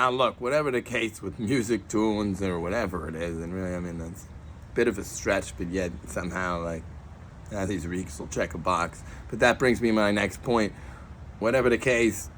Now, look, whatever the case with music tunes or whatever it is, and really, I mean, that's a bit of a stretch, but yet somehow, like, these reeks will check a box. But that brings me to my next point. Whatever the case,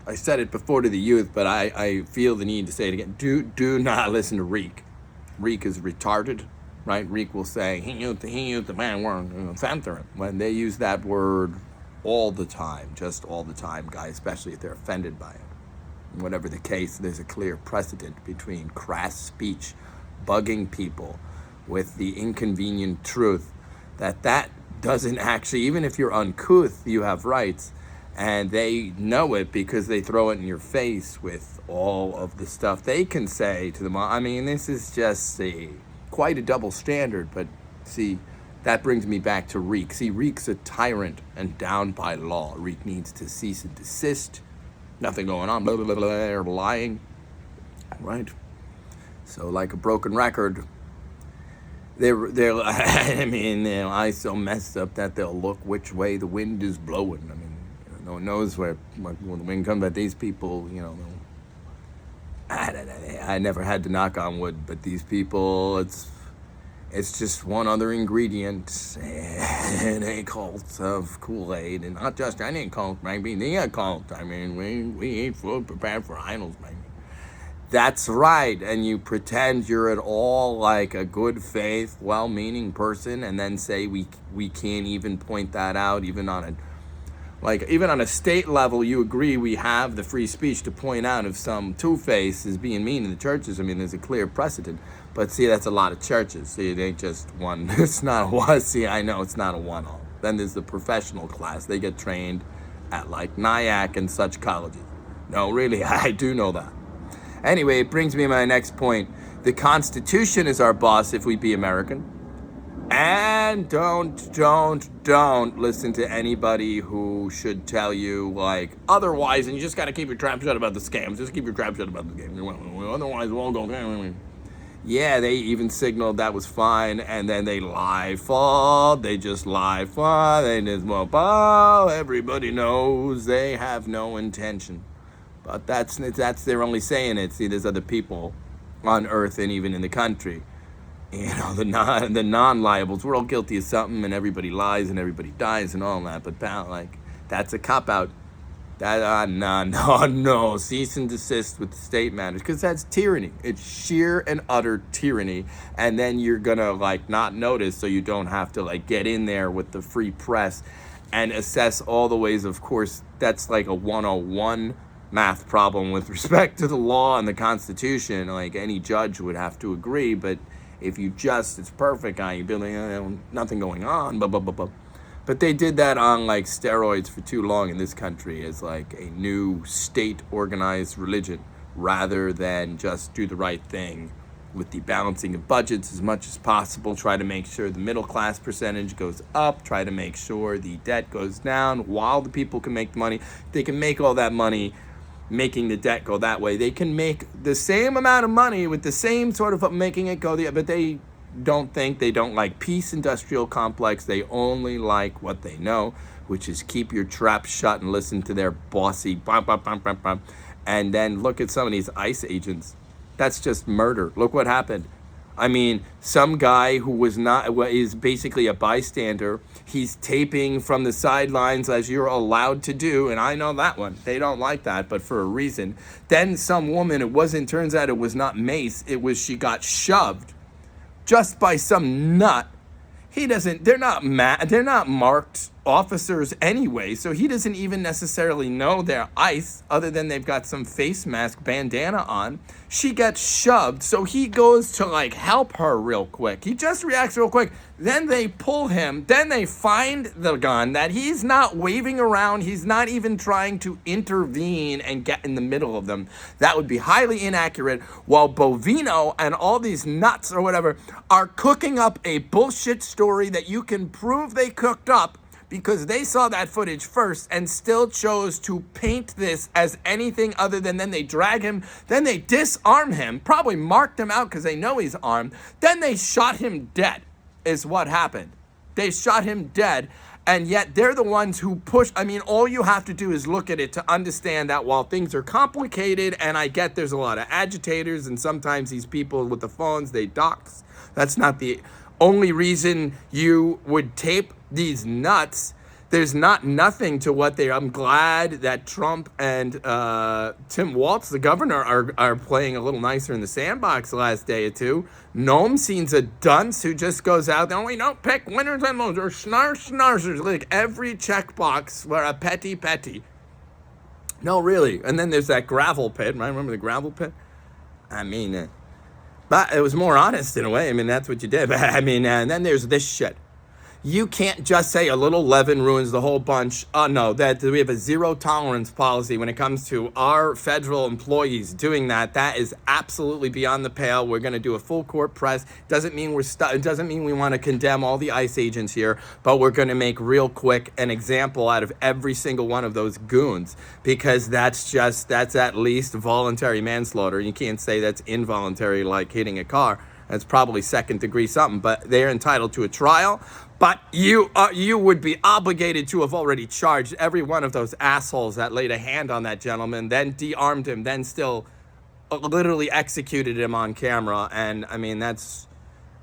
I said it before to the youth, but I feel the need to say it again. Do not listen to Reek. Reek is retarded, right? Reek will say, he used the bad word, censor him. When they use that word all the time, just all the time, guys, especially if they're offended by it. Whatever the case, there's a clear precedent between crass speech, bugging people with the inconvenient truth that doesn't actually, even if you're uncouth, you have rights. And they know it because they throw it in your face with all of the stuff they can say to them. I mean, this is just quite a double standard. But see, that brings me back to Reek. See, Reek's a tyrant and down by law. Reek needs to cease and desist. Nothing going on. Blah, blah, blah, blah, they're lying. Right? So like a broken record, they're I mean, eyes so messed up that they'll look which way the wind is blowing. I mean, no one knows where when the wind comes, but these people, I never had to knock on wood, but these people, it's just one other ingredient in a cult of Kool-Aid, and not just any cult, maybe the cult. I mean, we eat food prepared for idols, maybe. That's right, and you pretend you're at all like a good faith, well-meaning person, and then say we can't even point that out, even on a state level. You agree we have the free speech to point out if some two-face is being mean in the churches. I mean, there's a clear precedent. But see, that's a lot of churches. See, it ain't just one. It's not a one. See, I know it's not a one-all. Then there's the professional class. They get trained at like NIAC and such colleges. No, really, I do know that. Anyway, it brings me to my next point. The Constitution is our boss if we be American. And don't listen to anybody who should tell you like otherwise, and you just got to keep your trap shut about the scams. Just keep your trap shut about the scams. Otherwise, we'll go. Yeah, they even signaled that was fine, and then they lie full. They just lie full. They just everybody knows they have no intention. But that's they're only saying it. See, there's other people on Earth and even in the country. The non-liables, we're all guilty of something, and everybody lies and everybody dies and all that. But that's a cop-out. No. Cease and desist with the state matters, because that's tyranny. It's sheer and utter tyranny. And then you're gonna not notice, so you don't have to get in there with the free press and assess all the ways. Of course, that's like a 101 math problem with respect to the law and the Constitution. Like any judge would have to agree, but if it's perfect, you're building nothing going on, blah, blah, blah, blah. But they did that on steroids for too long in this country as a new state organized religion, rather than just do the right thing with the balancing of budgets as much as possible. Try to make sure the middle class percentage goes up. Try to make sure the debt goes down while the people can make the money. They can make all that money making the debt go that way. They can make the same amount of money with the same sort of making it go but they don't like peace industrial complex. They only like what they know, which is keep your trap shut and listen to their bossy bum, bum, bum, bum, bum. And then look at some of these ICE agents. That's just murder. Look what happened. I mean, some guy who is basically a bystander. He's taping from the sidelines as you're allowed to do, and I know that one. They don't like that, but for a reason. Then some woman, turns out it was not mace, she got shoved just by some nut. They're not marked officers anyway, so he doesn't even necessarily know they're ICE, other than they've got some face mask bandana on. She gets shoved, so he goes to help her real quick. He just reacts real quick. Then they pull him. Then they find the gun that he's not waving around. He's not even trying to intervene and get in the middle of them. That would be highly inaccurate, while Bovino and all these nuts or whatever are cooking up a bullshit story that you can prove they cooked up, because they saw that footage first and still chose to paint this as anything other than then they drag him, then they disarm him, probably marked him out because they know he's armed, then they shot him dead is what happened. They shot him dead, And yet they're the ones who push. I mean, all you have to do is look at it to understand that while things are complicated, and I get there's a lot of agitators, and sometimes these people with the phones, they dox. That's not the only reason you would tape these nuts. There's nothing to what they. I'm glad that Trump and Tim Walz, the governor, are playing a little nicer in the sandbox the last day or two. Noam seems a dunce who just goes out there. We don't pick winners and losers, schnarzers. Like every checkbox were a petty. No, really. And then there's that gravel pit. Right? Remember the gravel pit? I mean, but it was more honest in a way. I mean, that's what you did. But I mean, and then there's this shit. You can't just say a little leaven ruins the whole bunch. No, that we have a zero tolerance policy when it comes to our federal employees doing that. That is absolutely beyond the pale. We're going to do a full court press. Doesn't mean it doesn't mean we want to condemn all the ICE agents here, but we're going to make real quick an example out of every single one of those goons, because that's at least voluntary manslaughter. You can't say that's involuntary like hitting a car. That's probably second degree something, but they're entitled to a trial. But you would be obligated to have already charged every one of those assholes that laid a hand on that gentleman, then de-armed him, then still literally executed him on camera. And I mean, that's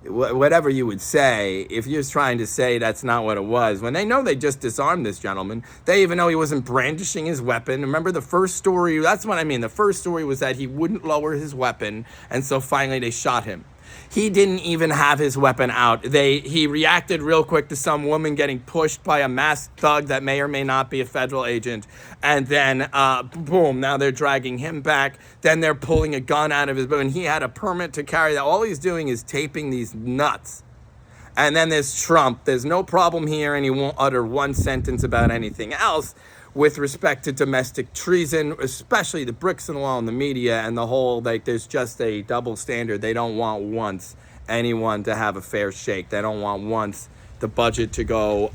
whatever you would say. If you're trying to say that's not what it was, when they know they just disarmed this gentleman, they even know he wasn't brandishing his weapon. Remember the first story? That's what I mean. The first story was that he wouldn't lower his weapon, and so finally they shot him. He didn't even have his weapon out. He reacted real quick to some woman getting pushed by a masked thug that may or may not be a federal agent. And then, boom, now they're dragging him back. Then they're pulling a gun out of his boot. And he had a permit to carry that. All he's doing is taping these nuts. And then there's Trump. There's no problem here, and he won't utter one sentence about anything else with respect to domestic treason, especially the bricks and the wall in the media and the whole, like, there's just a double standard. They don't want once anyone to have a fair shake. They don't want once the budget to go,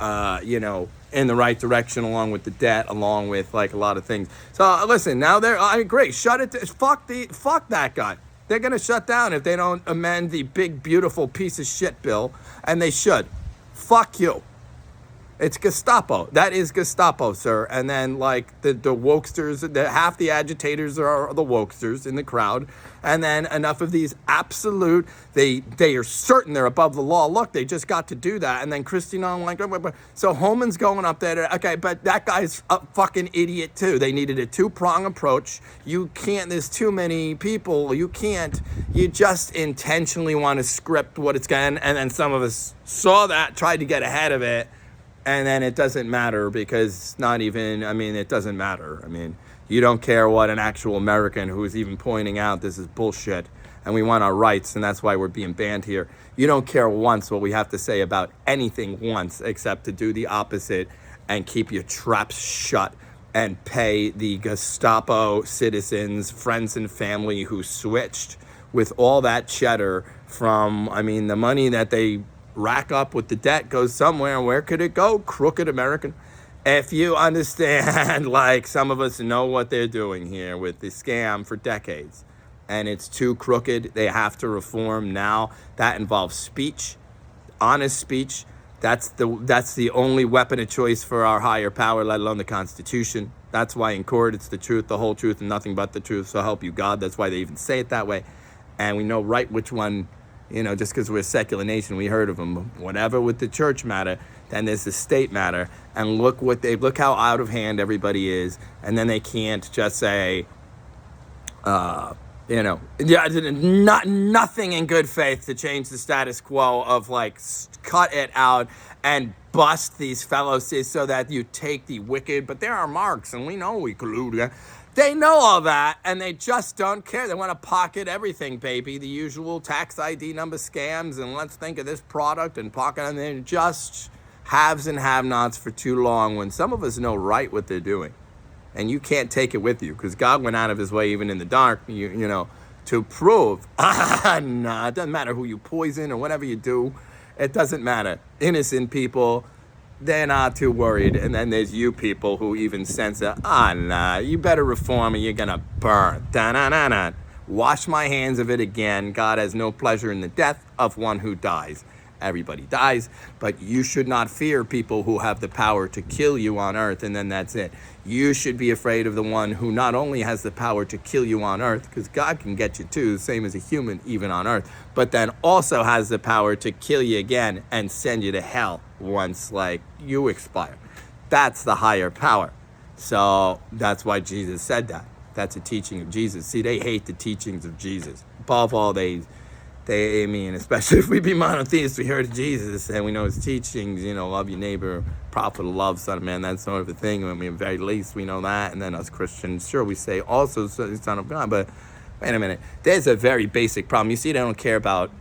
in the right direction, along with the debt, along with, like, a lot of things. So, listen, now I agree. Shut it. Fuck that guy. They're going to shut down if they don't amend the big, beautiful piece of shit bill, and they should. Fuck you. It's Gestapo. That is Gestapo, sir. And then, like, the wokesters, half the agitators are the wokesters in the crowd. And then enough of these absolute, they are certain they're above the law. Look, they just got to do that. And then Christine, like, so Holman's going up there. Okay, but that guy's a fucking idiot, too. They needed a two-prong approach. You can't, there's too many people. You just intentionally want to script what it's going to, and then some of us saw that, tried to get ahead of it. And then it doesn't matter because it's not even, it doesn't matter. You don't care what an actual American who is even pointing out this is bullshit and we want our rights, and that's why we're being banned here. You don't care once what we have to say about anything once except to do the opposite and keep your traps shut and pay the Gestapo citizens, friends and family who switched with all that cheddar from, the money that they rack up with the debt goes somewhere. Where could it go? Crooked American. If you understand, like, some of us know what they're doing here with the scam for decades, and it's too crooked. They have to reform now. That involves speech, honest speech. That's the only weapon of choice for our higher power, let alone the Constitution. That's why in court it's the truth, the whole truth, and nothing but the truth. So help you God. That's why they even say it that way. And we know right which one. Just because we're a secular nation, we heard of them. Whatever with the church matter, then there's the state matter. And look how out of hand everybody is. And then they can't just say, nothing in good faith to change the status quo of, like, cut it out and bust these fellows so that you take the wicked. But there are marks, and we know we collude. They know all that, and they just don't care. They want to pocket everything, baby. The usual tax ID number scams, and let's think of this product and pocket, and they're just haves and have-nots for too long when some of us know right what they're doing. And you can't take it with you, because God went out of his way, even in the dark, to prove, nah, it doesn't matter who you poison or whatever you do. It doesn't matter. Innocent people, they're not too worried. And then there's you people who even sense that, nah, you better reform or you're going to burn. Da-na-na-na. Wash my hands of it again. God has no pleasure in the death of one who dies. everybody dies, but you should not fear people who have the power to kill you on earth, and then that's it. You should be afraid of the one who not only has the power to kill you on earth, because God can get you too, same as a human, even on earth, but then also has the power to kill you again and send you to hell once, like, you expire. That's the higher power. So that's why Jesus said that. That's a teaching of Jesus. See, they hate the teachings of Jesus. Above all, I mean, especially if we be monotheists, we heard of Jesus and we know his teachings, love your neighbor, prophet of love, son of man, that sort of a thing. I mean, at very least, we know that. And then us Christians, sure, we say also son of God, but wait a minute. There's a very basic problem. You see, they don't care about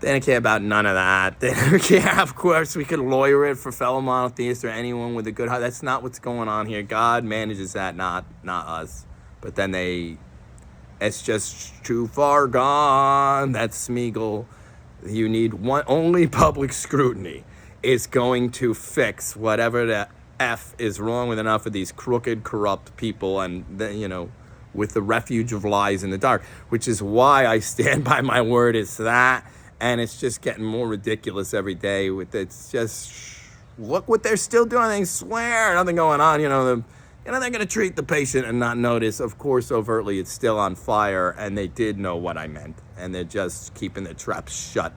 none of that. They don't care. Of course, we could lawyer it for fellow monotheists or anyone with a good heart. That's not what's going on here. God manages that, not us. But then it's just too far gone. That's Smeagol. You need only public scrutiny is going to fix whatever the F is wrong with enough of these crooked, corrupt people and, with the refuge of lies in the dark, which is why I stand by my word. It's that. And it's just getting more ridiculous every day. It's just, look what they're still doing. They swear nothing going on. They're going to treat the patient and not notice. Of course, overtly, it's still on fire. And they did know what I meant. And they're just keeping the traps shut.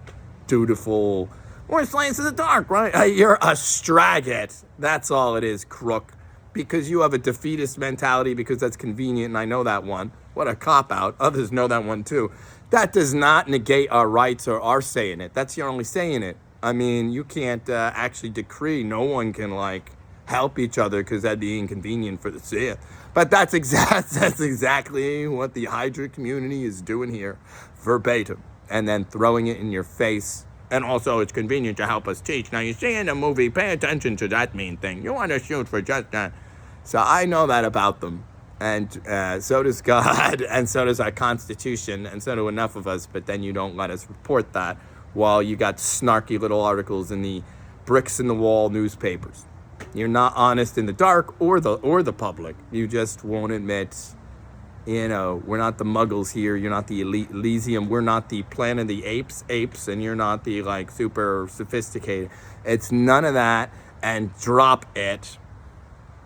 Dutiful. We're slaves in the dark, right? You're a straggit. That's all it is, crook. Because you have a defeatist mentality because that's convenient. And I know that one. What a cop-out. Others know that one, too. That does not negate our rights or our saying it. That's your only saying it. I mean, you can't actually decree. No one can, help each other because that'd be inconvenient for the seer. But that's exactly what the Hydra community is doing here, verbatim, and then throwing it in your face. And also, it's convenient to help us teach. Now, you see in the movie, pay attention to that mean thing. You want to shoot for just that. So I know that about them. And so does God, and so does our Constitution, and so do enough of us, but then you don't let us report that while you got snarky little articles in the bricks-in-the-wall newspapers. You're not honest in the dark or the public. You just won't admit, we're not the Muggles here, you're not the elite Elysium, we're not the Planet of the Apes, and you're not the, super sophisticated. It's none of that, and drop it.